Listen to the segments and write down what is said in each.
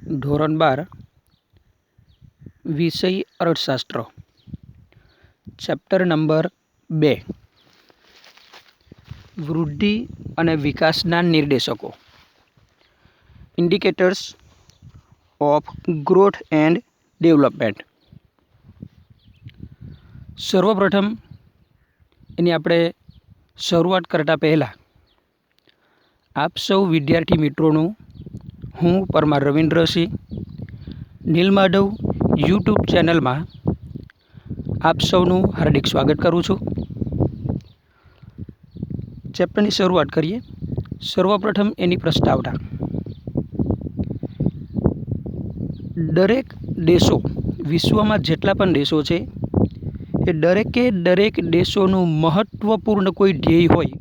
ધોરણ 12 વિષય અર્થશાસ્ત્ર ચેપ્ટર નંબર 2 વૃદ્ધિ અને વિકાસના નિર્દેશકો indicators of growth and development. સર્વપ્રથમ એની આપણે શરૂઆત કરતાં પહેલાં આપ સૌ વિદ્યાર્થી મિત્રોનું હું પરમાર રવિન્દ્રસિંહ નીલમાધવ યુટ્યુબ ચેનલમાં આપ સૌનું હાર્દિક સ્વાગત કરું છું. ચેપ્ટરની શરૂઆત કરીએ. સર્વપ્રથમ એની પ્રસ્તાવના. દરેક દેશો, વિશ્વમાં જેટલા પણ દેશો છે એ દરેકે દરેક દેશોનું મહત્ત્વપૂર્ણ કોઈ ધ્યેય હોય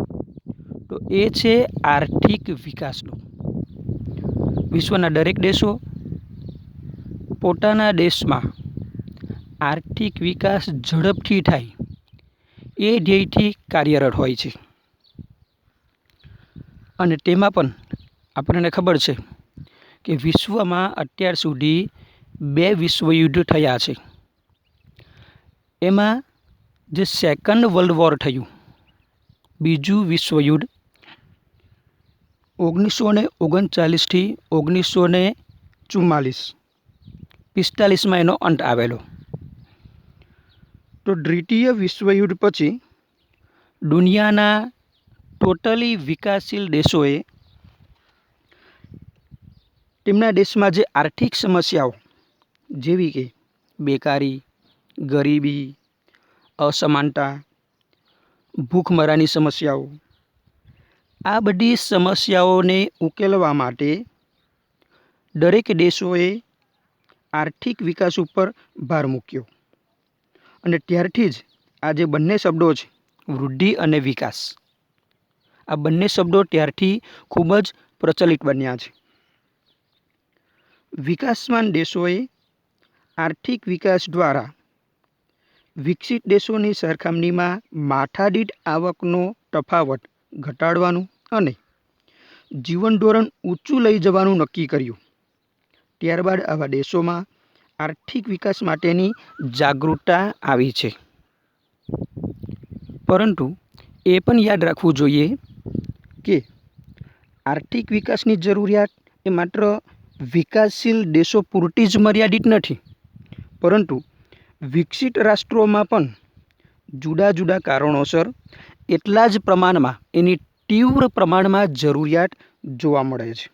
તો એ છે આર્થિક વિકાસનો. વિશ્વના દરેક દેશો પોતાના દેશમાં આર્થિક વિકાસ ઝડપથી થાય એ ધ્યેયથી કાર્યરત હોય છે. અને તેમાં પણ આપણને ખબર છે કે વિશ્વમાં અત્યાર સુધી 2 વિશ્વયુદ્ધ થયા છે. એમાં જે સેકન્ડ વર્લ્ડ વોર થયું, બીજું વિશ્વયુદ્ધ 1939થી 1944, 45માં એનો અંત આવેલો. તો દ્વિતીય વિશ્વયુદ્ધ પછી દુનિયાના ટોટલી વિકાસશીલ દેશોએ તેમના દેશમાં જે આર્થિક સમસ્યાઓ જેવી કે બેકારી, ગરીબી, અસમાનતા, ભૂખમરાની સમસ્યાઓ, આ બધી સમસ્યાઓને ઉકેલવા માટે દરેક દેશોએ આર્થિક વિકાસ ઉપર ભાર મૂક્યો. અને ત્યારથી જ આ જે બંને શબ્દો છે, વૃદ્ધિ અને વિકાસ, આ બંને શબ્દો ત્યારથી ખૂબ જ પ્રચલિત બન્યા છે. વિકાસમાન દેશોએ આર્થિક વિકાસ દ્વારા વિકસિત દેશોની સરખામણીમાં માથાદીઠ આવકનો તફાવત ઘટાડવાનું અને જીવનધોરણ ઊંચું લઈ જવાનું નક્કી કર્યું. ત્યારબાદ આવા દેશોમાં આર્થિક વિકાસ માટેની જાગૃતતા આવી છે. પરંતુ એ પણ યાદ રાખવું જોઈએ કે આર્થિક વિકાસની જરૂરિયાત એ માત્ર વિકાસશીલ દેશો પૂરતી જ મર્યાદિત નથી, પરંતુ વિકસિત રાષ્ટ્રોમાં પણ જુદા જુદા કારણોસર એટલા જ પ્રમાણમાં એની તીવ્ર પ્રમાણમાં જરૂરિયાત જોવા મળે છે.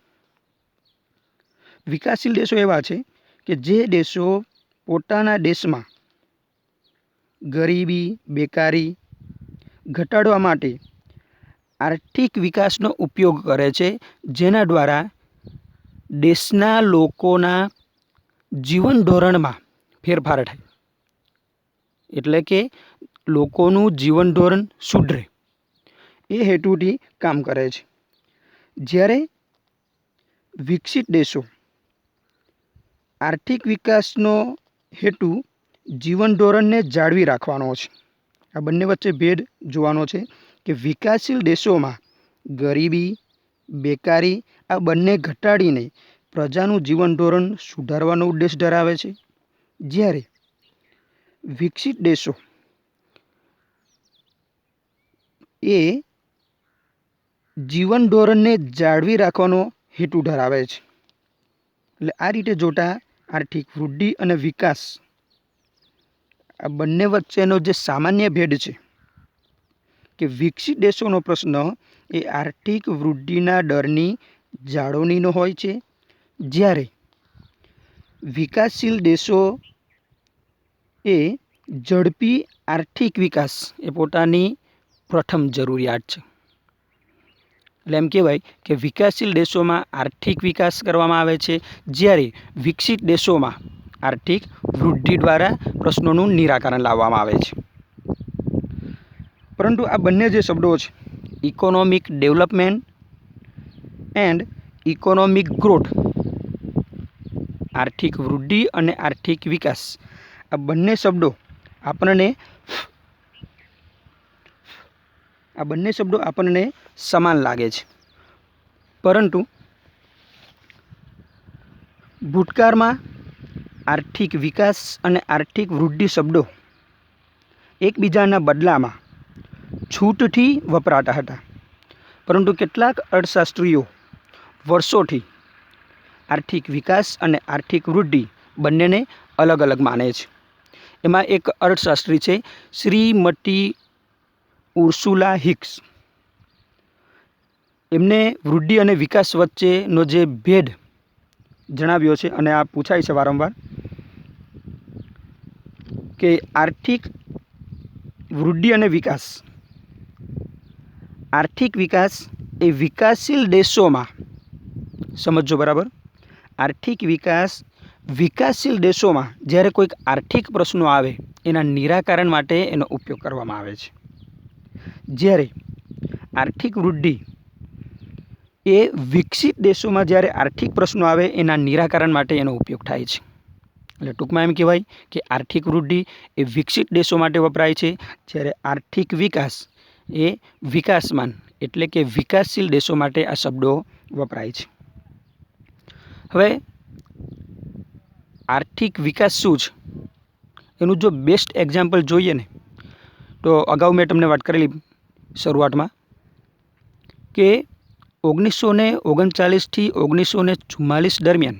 વિકાસશીલ દેશો એવા છે કે જે દેશો પોતાના દેશમાં ગરીબી, બેકારી ઘટાડવા માટે આર્થિક વિકાસનો ઉપયોગ કરે છે, જેના દ્વારા દેશના લોકોના જીવન ધોરણમાં ફેરફાર થાય, એટલે કે લોકોનું જીવન ધોરણ સુધરે એ હેતુથી કામ કરે છે. જ્યારે વિકસિત દેશો આર્થિક વિકાસનો હેતુ જીવન ધોરણને જાળવી રાખવાનો છે. આ બંને વચ્ચે ભેદ જોવાનો છે કે વિકાસશીલ દેશોમાં ગરીબી, બેકારી આ બંને ઘટાડીને પ્રજાનું જીવન ધોરણ સુધારવાનો ઉદ્દેશ ધરાવે છે, જ્યારે વિકસિત દેશો એ જીવન ધોરણને જાળવી રાખવાનો હેતુ ધરાવે છે. એટલે આ રીતે જોતા આર્થિક વૃદ્ધિ અને વિકાસ આ બંને વચ્ચેનો જે સામાન્ય ભેદ છે કે વિકસિત દેશોનો પ્રશ્ન એ આર્થિક વૃદ્ધિના દરની જાળવણીનો હોય છે, જ્યારે વિકાસશીલ દેશો એ ઝડપી આર્થિક વિકાસ એ પોતાની પ્રથમ જરૂરિયાત છે. એટલે એમ કહેવાય કે વિકાસશીલ દેશોમાં આર્થિક વિકાસ કરવામાં આવે છે, જ્યારે વિકસિત દેશોમાં આર્થિક વૃદ્ધિ દ્વારા પ્રશ્નોનું નિરાકરણ લાવવામાં આવે છે. પરંતુ આ બંને જે શબ્દો છે, economic development and economic growth, આર્થિક વૃદ્ધિ અને આર્થિક વિકાસ, આ બંને શબ્દો આપણને સમાન લાગે છે. પરંતુ ભૂતકાળમાં આર્થિક વિકાસ અને આર્થિક વૃદ્ધિ શબ્દો એકબીજાના બદલામાં છૂટથી વપરાતા હતા, પરંતુ કેટલાક અર્થશાસ્ત્રીઓ વર્ષોથી આર્થિક વિકાસ અને આર્થિક વૃદ્ધિ બંનેને અલગ અલગ માને છે. એમાં એક અર્થશાસ્ત્રી છે શ્રીમતી ઉર્સુલા હિક્સ. એમને વૃદ્ધિ અને વિકાસ વચ્ચેનો જે ભેદ જણાવ્યો છે, અને આ પૂછાય છે વારંવાર કે આર્થિક વૃદ્ધિ અને વિકાસ, આર્થિક વિકાસ એ વિકાસશીલ દેશોમાં, સમજો બરાબર, આર્થિક વિકાસ વિકાસશીલ દેશોમાં જ્યારે કોઈક આર્થિક પ્રશ્નો આવે એના નિરાકરણ માટે એનો ઉપયોગ કરવામાં આવે છે, જ્યારે આર્થિક વૃદ્ધિ એ વિકસિત દેશોમાં જ્યારે આર્થિક પ્રશ્નો આવે એના નિરાકરણ માટે એનો ઉપયોગ થાય છે. એટલે ટૂંકમાં એમ કહેવાય કે આર્થિક વૃદ્ધિ એ વિકસિત દેશો માટે વપરાય છે, જ્યારે આર્થિક વિકાસ એ વિકાસમાન એટલે કે વિકાસશીલ દેશો માટે આ શબ્દો વપરાય છે. હવે આર્થિક વિકાસ શું છે એનું જો બેસ્ટ એક્ઝામ્પલ જોઈએ ને, તો અગાઉ મેં તમને વાત કરેલી શરૂઆતમાં કે 1939થી 1944 દરમિયાન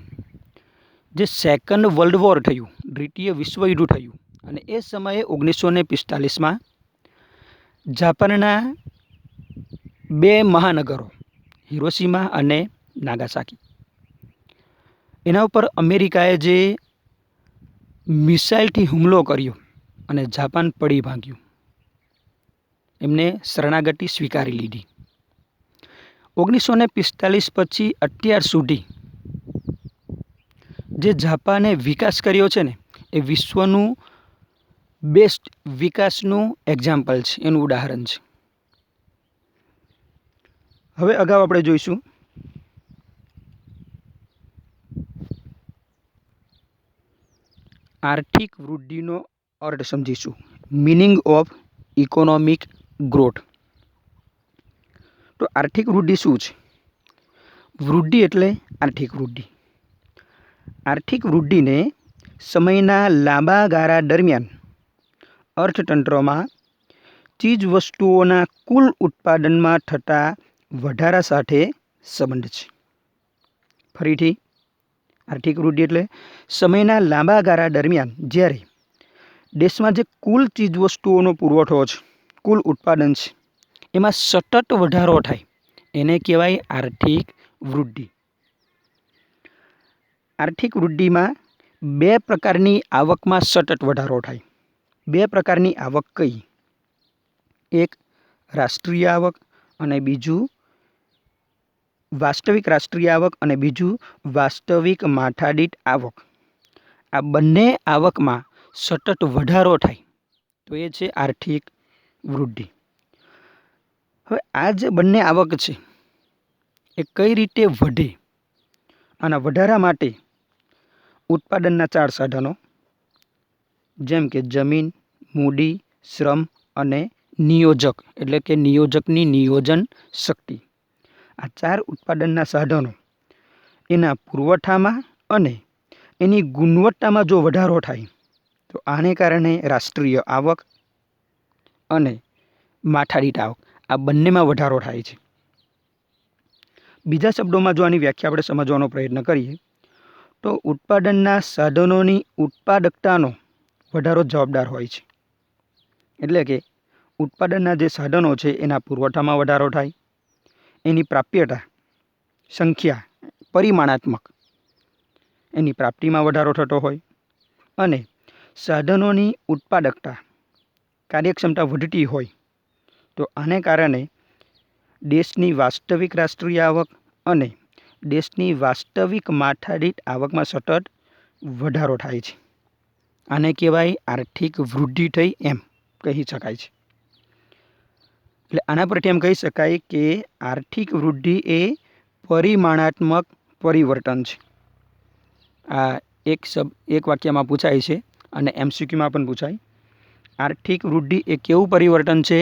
જે સેકન્ડ વર્લ્ડ વોર થયું, દ્વિતીય વિશ્વયુદ્ધ થયું, અને એ સમયે 1945માં જાપાનના બે મહાનગરો હિરોશીમા અને નાગાસાકી, એના ઉપર અમેરિકાએ જે મિસાઇલથી હુમલો કર્યો અને જાપાન પડી ભાંગ્યું, એમને શરણાગતિ સ્વીકારી લીધી. 1945 પછી અત્યાર સુધી જે જાપાને વિકાસ કર્યો છે ને, એ વિશ્વનું બેસ્ટ વિકાસનું એક્ઝામ્પલ છે, એનું ઉદાહરણ છે. હવે અગાઉ આપણે જોઈશું આર્થિક વૃદ્ધિનો અર્થ સમજીશું, મિનિંગ ઓફ ઇકોનોમિક ગ્રોથ. તો આર્થિક વૃદ્ધિ શું છે? વૃદ્ધિ એટલે આર્થિક વૃદ્ધિ. આર્થિક વૃદ્ધિને સમયના લાંબા ગાળા દરમિયાન અર્થતંત્રમાં ચીજવસ્તુઓના કુલ ઉત્પાદનમાં થતા વધારા સાથે સંબંધ છે. ફરીથી, આર્થિક વૃદ્ધિ એટલે સમયના લાંબા ગાળા દરમિયાન જ્યારે દેશમાં જે કુલ ચીજવસ્તુઓનો પુરવઠો છે, કુલ ઉત્પાદન છે, એમાં સતત વધારો થાય એને કહેવાય આર્થિક વૃદ્ધિ. આર્થિક વૃદ્ધિમાં બે પ્રકારની આવકમાં સતત વધારો થાય. બે પ્રકારની આવક કઈ? એક રાષ્ટ્રીય આવક અને બીજું વાસ્તવિક રાષ્ટ્રીય આવક અને બીજું વાસ્તવિક માથાદીઠ આવક. આ બંને આવકમાં સતત વધારો થાય તો એ છે આર્થિક વૃદ્ધિ. હવે આ જે બંને આવક છે એ કઈ રીતે વધે? આના વધારા માટે ઉત્પાદનના 4 સાધનો જેમ કે જમીન, મૂડી, શ્રમ અને નિયોજક એટલે કે નિયોજકની નિયોજન શક્તિ. આ 4 ઉત્પાદનના સાધનો એના પુરવઠામાં અને એની ગુણવત્તામાં જો વધારો થાય તો આને કારણે રાષ્ટ્રીય આવક અને માથાદીઠ આવક આ બંનેમાં વધારો થાય છે. બીજા શબ્દોમાં જો આની વ્યાખ્યા આપણે સમજવાનો પ્રયત્ન કરીએ તો ઉત્પાદનના સાધનોની ઉત્પાદકતાનો વધારો જવાબદાર હોય છે. એટલે કે ઉત્પાદનના જે સાધનો છે એના પુરવઠામાં વધારો થાય, એની પ્રાપ્યતા સંખ્યા પરિમાણાત્મક એની પ્રાપ્તિમાં વધારો થતો હોય, અને સાધનોની ઉત્પાદકતા કાર્યક્ષમતા વધતી હોય તો આને કારણે દેશની વાસ્તવિક રાષ્ટ્રીય આવક અને દેશની વાસ્તવિક માથાદીઠ આવકમાં સતત વધારો થાય છે. આને કહેવાય આર્થિક વૃદ્ધિ થઈ એમ કહી શકાય છે. એટલે આના પરથી એમ કહી શકાય કે આર્થિક વૃદ્ધિ એ પરિમાણાત્મક પરિવર્તન છે. આ એક વાક્યમાં પૂછાય છે અને એમસીક્યુમાં પણ પૂછાય. આર્થિક વૃદ્ધિ એ કેવું પરિવર્તન છે?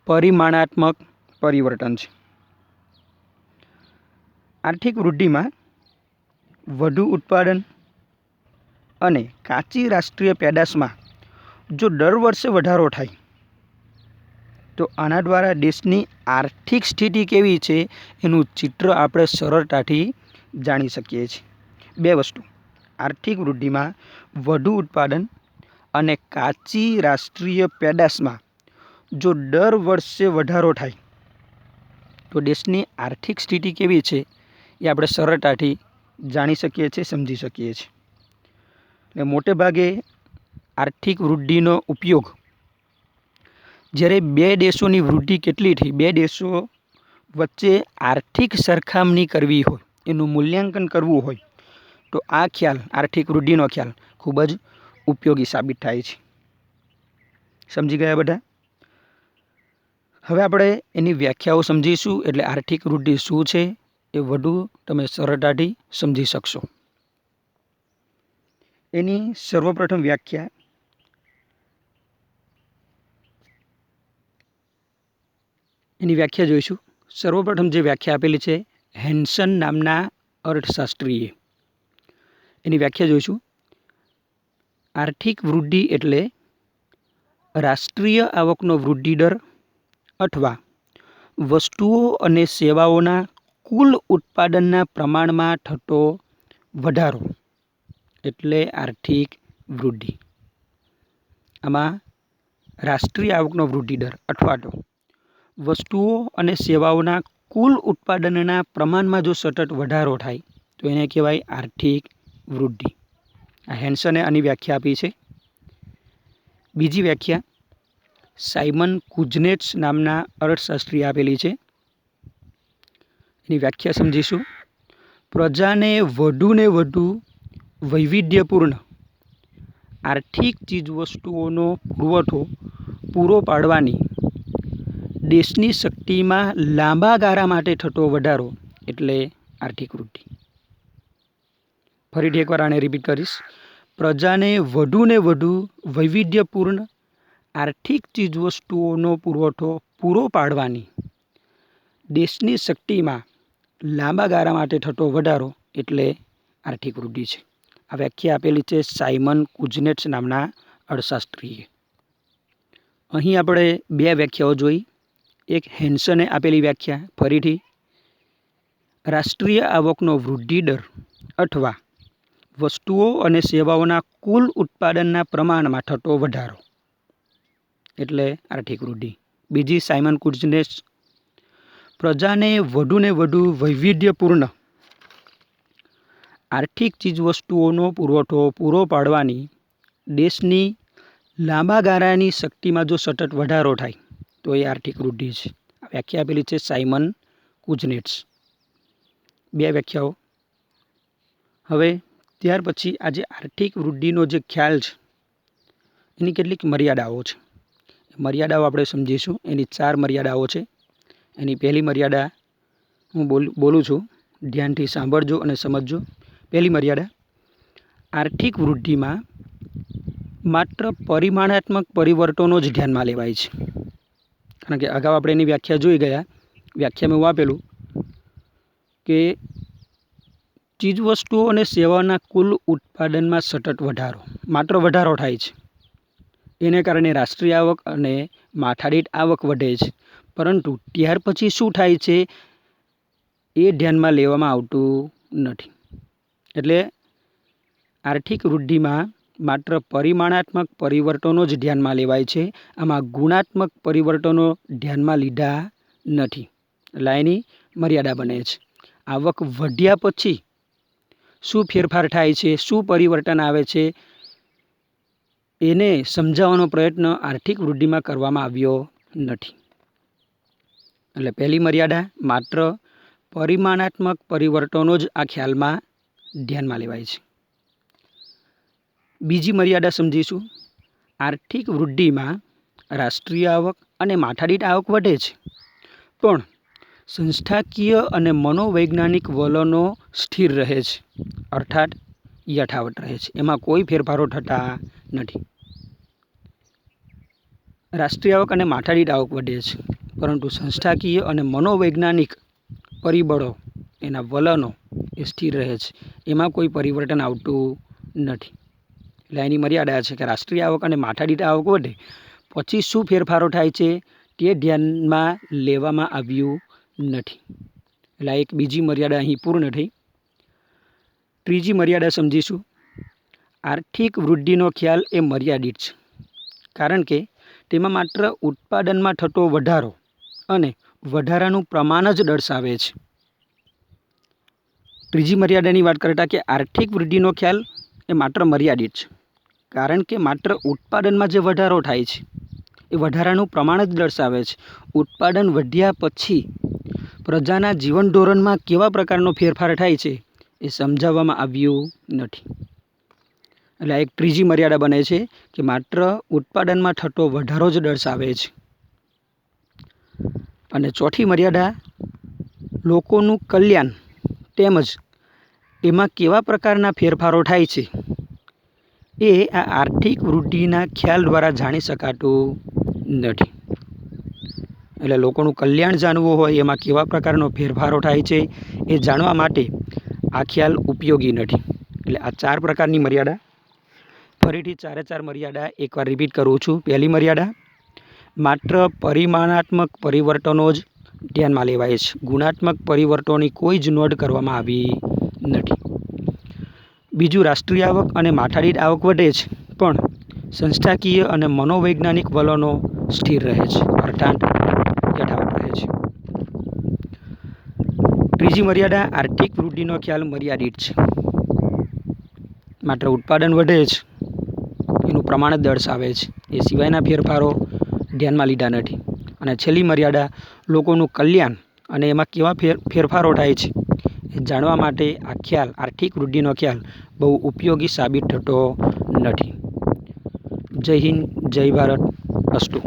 પરિમાણાત્મક પરિવર્તન છે. આર્થિક વૃદ્ધિમાં વધુ ઉત્પાદન અને કાચી રાષ્ટ્રીય પેદાશમાં જો દર વર્ષે વધારો થાય તો આના દ્વારા દેશની આર્થિક સ્થિતિ કેવી છે એનું ચિત્ર આપણે સરળતાથી જાણી શકીએ છીએ. બે વસ્તુ, આર્થિક વૃદ્ધિમાં વધુ ઉત્પાદન અને કાચી રાષ્ટ્રીય પેદાશમાં જો દર વર્ષે વધારો થાય તો દેશની આર્થિક સ્થિતિ કેવી છે એ આપણે સરળતાથી જાણી શકીએ છીએ, સમજી શકીએ છીએ. એટલે મોટે ભાગે આર્થિક વૃદ્ધિનો ઉપયોગ જ્યારે બે દેશોની વૃદ્ધિ કેટલી થઈ, બે દેશો વચ્ચે આર્થિક સરખામણી કરવી હોય, એનું મૂલ્યાંકન કરવું હોય તો આ ખ્યાલ, આર્થિક વૃદ્ધિનો ખ્યાલ ખૂબ જ ઉપયોગી સાબિત થાય છે. સમજી ગયા બધા? હવે આપણે એની વ્યાખ્યાઓ સમજીશું, એટલે આર્થિક વૃદ્ધિ શું છે એ વધુ તમે સરળતાથી સમજી શકશો. એની સર્વપ્રથમ વ્યાખ્યા જોઈશું. સર્વપ્રથમ જે વ્યાખ્યા આપેલી છે હેન્સન નામના અર્થશાસ્ત્રીએ, એની વ્યાખ્યા જોઈશું. આર્થિક વૃદ્ધિ એટલે રાષ્ટ્રીય આવકનો વૃદ્ધિ દર અથવા વસ્તુઓ અને સેવાઓના કુલ ઉત્પાદનના પ્રમાણમાં થતો વધારો એટલે આર્થિક વૃદ્ધિ. આમાં રાષ્ટ્રીય આવકનો વૃદ્ધિ દર અથવા તો વસ્તુઓ અને સેવાઓના કુલ ઉત્પાદનના પ્રમાણમાં જો સતત વધારો થાય તો એને કહેવાય આર્થિક વૃદ્ધિ. આ હેન્સને આની વ્યાખ્યા આપી છે. બીજી વ્યાખ્યા સાયમન કુઝનેટ્સ નામના અર્થશાસ્ત્રી આપેલી છે. એની વ્યાખ્યા સમજીશું. પ્રજાને વધુને વધુ વૈવિધ્યપૂર્ણ આર્થિક ચીજવસ્તુઓનો પુરવઠો પૂરો પાડવાની દેશની શક્તિમાં લાંબા ગાળા માટે થતો વધારો એટલે આર્થિક વૃદ્ધિ. ફરીથી એકવાર આને રિપીટ કરીશ. પ્રજાને વધુને વધુ વૈવિધ્યપૂર્ણ આર્થિક ચીજવસ્તુઓનો પુરવઠો પૂરો પાડવાની દેશની શક્તિમાં લાંબા ગાળા માટે થતો વધારો એટલે આર્થિક વૃદ્ધિ છે. આ વ્યાખ્યા આપેલી છે સાયમન કુઝનેટ્સ નામના અર્થશાસ્ત્રીએ. અહીં આપણે બે વ્યાખ્યાઓ જોઈ. એક હેન્સને આપેલી વ્યાખ્યા, ફરીથી રાષ્ટ્રીય આવકનો વૃદ્ધિ દર અથવા વસ્તુઓ અને સેવાઓના કુલ ઉત્પાદનના પ્રમાણમાં થતો વધારો એટલે આર્થિક વૃદ્ધિ. બીજી સાયમન કુઝનેટ્સ, પ્રજાને વધુને વધુ વૈવિધ્યપૂર્ણ આર્થિક ચીજવસ્તુઓનો પુરવઠો પૂરો પાડવાની દેશની લાંબા ગાળાની શક્તિમાં જો સતત વધારો થાય તો એ આર્થિક વૃદ્ધિ છે. આ વ્યાખ્યા આપેલી છે સાયમન કુઝનેટ્સ. બે વ્યાખ્યાઓ. હવે ત્યાર પછી આ જે આર્થિક વૃદ્ધિનો જે ખ્યાલ છે એની કેટલીક મર્યાદાઓ છે. મર્યાદાઓ આપણે સમજીશું. એની 4 મર્યાદાઓ છે. એની પહેલી મર્યાદા હું બોલું છું, ધ્યાનથી સાંભળજો અને સમજજો. પહેલી મર્યાદા, આર્થિક વૃદ્ધિમાં માત્ર પરિમાણાત્મક પરિવર્તનો જ ધ્યાનમાં લેવાય છે. કારણ કે અગાઉ આપણે એની વ્યાખ્યા જોઈ ગયા. વ્યાખ્યામાં એવું આપેલું કે ચીજવસ્તુઓ અને સેવાઓના કુલ ઉત્પાદનમાં સતત વધારો, માત્ર વધારો થાય છે. એને કારણે રાષ્ટ્રીય આવક અને માથાદીઠ આવક વધે છે. પરંતુ ત્યાર પછી શું થાય છે એ ધ્યાનમાં લેવામાં આવતું નથી. એટલે આર્થિક વૃદ્ધિમાં માત્ર પરિમાણાત્મક પરિવર્તનો જ ધ્યાનમાં લેવાય છે. આમાં ગુણાત્મક પરિવર્તનો ધ્યાનમાં લીધા નથી. એટલે એની મર્યાદા બને છે. આવક વધ્યા પછી શું ફેરફાર થાય છે, શું પરિવર્તન આવે છે, એને સમજાવવાનો પ્રયત્ન આર્થિક વૃદ્ધિમાં કરવામાં આવ્યો નથી. એટલે પહેલી મર્યાદા, માત્ર પરિમાણાત્મક પરિવર્તનો જ આ ખ્યાલમાં ધ્યાનમાં લેવાય છે. બીજી મર્યાદા સમજીશું. આર્થિક વૃદ્ધિમાં રાષ્ટ્રીય આવક અને માથાદીઠ આવક વધે છે, પણ સંસ્થાકીય અને મનોવૈજ્ઞાનિક વલણો સ્થિર રહે છે, અર્થાત યથાવત રહે છે. એમાં કોઈ ફેરફારો થતા નથી. રાષ્ટ્રીય આવક અને માથાદીઠ આવક વધે છે, પરંતુ સંસ્થાકીય અને મનોવૈજ્ઞાનિક પરિબળો, એના વલણો એ સ્થિર રહે છે, એમાં કોઈ પરિવર્તન આવતું નથી. એટલે એની મર્યાદા છે કે રાષ્ટ્રીય આવક અને માથાદીઠ આવક વધે પછી શું ફેરફારો થાય છે તે ધ્યાનમાં લેવામાં આવ્યું નથી. એટલે એક બીજી મર્યાદા અહીં પૂર્ણ થઈ. ત્રીજી મર્યાદા સમજીશું. આર્થિક વૃદ્ધિનો ખ્યાલ એ મર્યાદિત છે, કારણ કે તેમાં માત્ર ઉત્પાદનમાં થતો વધારો અને વધારાનું પ્રમાણ જ દર્શાવે છે. ત્રીજી મર્યાદાની વાત કરતા કે આર્થિક વૃદ્ધિનો ખ્યાલ એ માત્ર મર્યાદિત છે, કારણ કે માત્ર ઉત્પાદનમાં જે વધારો થાય છે એ વધારાનું પ્રમાણ જ દર્શાવે છે. ઉત્પાદન વધ્યા પછી પ્રજાના જીવન ધોરણમાં કેવા પ્રકારનો ફેરફાર થાય છે એ સમજાવવામાં આવ્યું નથી. એટલે એક ત્રીજી મર્યાદા બને છે કે માત્ર ઉત્પાદનમાં થતો વધારો જ દર્શાવે છે. અને ચોથી મર્યાદા લોકોનું કલ્યાણ તેમજ એમાં કેવા પ્રકારના ફેરફારો થાય છે એ આ આર્થિક વૃદ્ધિના ખ્યાલ દ્વારા જાણી શકાતું નથી. એટલે લોકોનું કલ્યાણ જાણવું હોય, એમાં કેવા પ્રકારનો ફેરફારો થાય છે એ જાણવા માટે આ ખ્યાલ ઉપયોગી નથી. એટલે આ 4 પ્રકારની મર્યાદા, ફરીથી 4 મર્યાદા એકવાર રિપીટ કરું છું. પહેલી મર્યાદા, માત્ર પરિમાણાત્મક પરિવર્તનો જ ધ્યાનમાં લેવાય છે, ગુણાત્મક પરિવર્તનોની કોઈ જ નોંધ કરવામાં આવી નથી. બીજું, રાષ્ટ્રીય આવક અને માથાદીઠ આવક વધે છે પણ સંસ્થાકીય અને મનોવૈજ્ઞાનિક વલણો સ્થિર રહે છે, અર્થાત યથાવત રહે છે. ત્રીજી મર્યાદા, આર્થિક વૃદ્ધિનો ખ્યાલ મર્યાદિત છે, માત્ર ઉત્પાદન વધે છે એનું પ્રમાણ જ દર્શાવે છે, એ સિવાયના ફેરફારો ધ્યાનમાં લીધા નથી. અને છેલ્લી મર્યાદા, લોકોનું કલ્યાણ અને એમાં કેવા ફેરફારો થાય છે એ જાણવા માટે આ ખ્યાલ, આર્થિક વૃદ્ધિનો ખ્યાલ બહુ ઉપયોગી સાબિત થતો નથી. જય હિન્દ, જય ભારત, અસ્તુ.